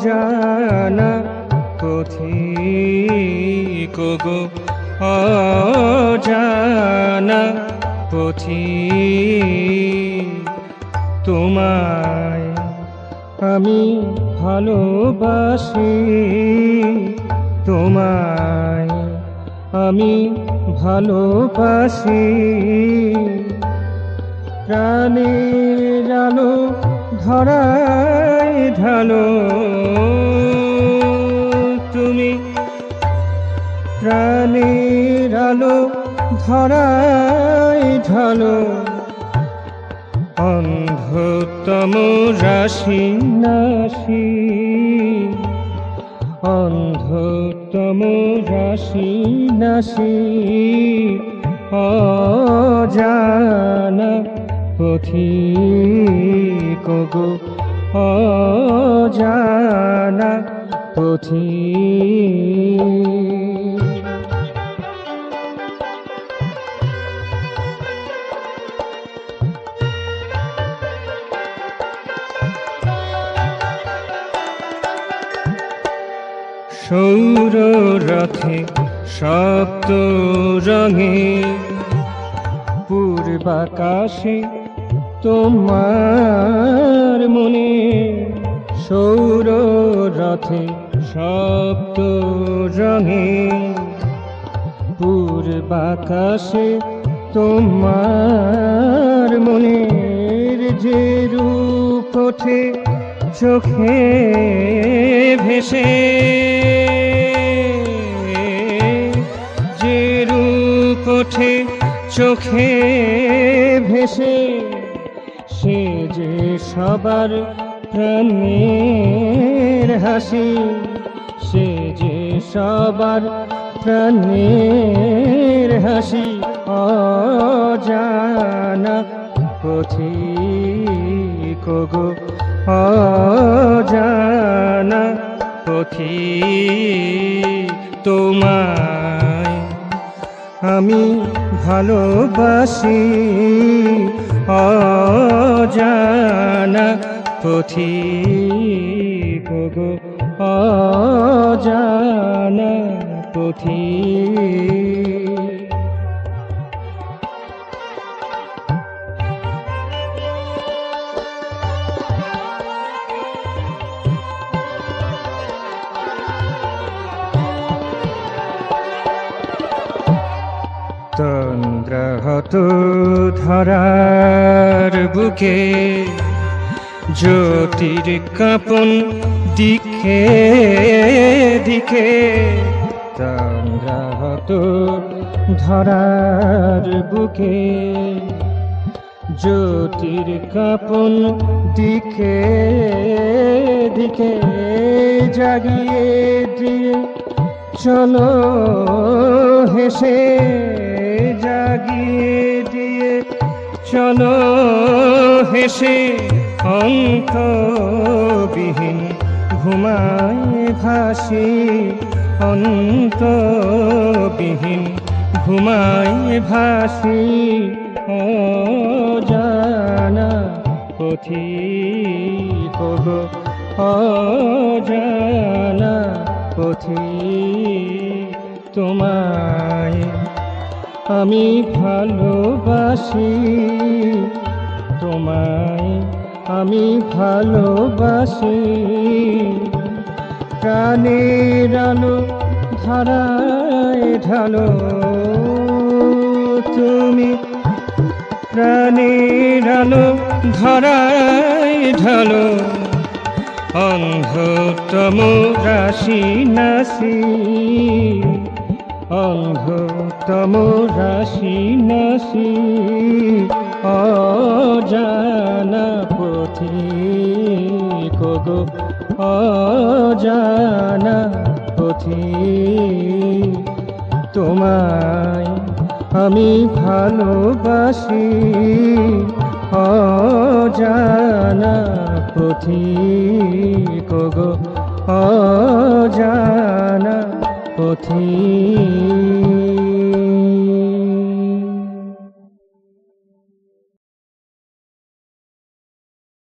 অজানা পথিক গো অজানা পথিক, তোমায় আমি ভালোবাসি, তোমায় আমি ভালোবাসি। প্রাণের আলো ধরায় ঢালো তুমি, প্রাণের আলো ধরায় ঢালো। অন্ধতম রাশি নাশি, অন্ধতম রাশি নাশি, অজানা পথিক গো অজানা পথিক। সৌর রথে সপ্ত রঙে পূর্বাকাশে তোমার মনে, সৌর রথে সপ্ত রঙে পূর্বাকাশে তোমার মনের যে রূপ ওঠে চোখে ভেসে, যে রূপ ওঠে চোখে ভেসে, সে যে সবার প্রাণের হাসি, সে যে সবার প্রাণের হাসি। অজানা পথিক গো অজানা পথিক, তোমায় আমি ভালোবাসি। অজানা পথিক গো অজানা পথিক। তন্দ্রাহত ধরার বুকে জ্যোতির কাঁপন দিকে দিকে, তন্দ্রাহত ধরার বুকে জ্যোতির কাঁপন দিকে দিকে, জাগিয়ে দিয়ে চলো হেসে, জাগিয়ে দিয়ে চলো হেসে। অন্তবিহীন ঘুমায় ভাসি, অন্তবিহীন ঘুমায় ভাসি। অজানা পথিক গো অজানা পথিক, তোমায় আমি ভালোবাসি, তোমায় আমি ভালোবাসি। প্রাণের আলো ধারায় ঢালো তুমি, প্রাণের আলো ধারায় ঢালো। অন্ধতম রাশি নাশি, অন্ধতম রাশি নাশি, অজানা পথিক গো অজানা পথিক, তোমায় আমি ভালোবাসি। অজানা পথিক গো অজানা পথিক।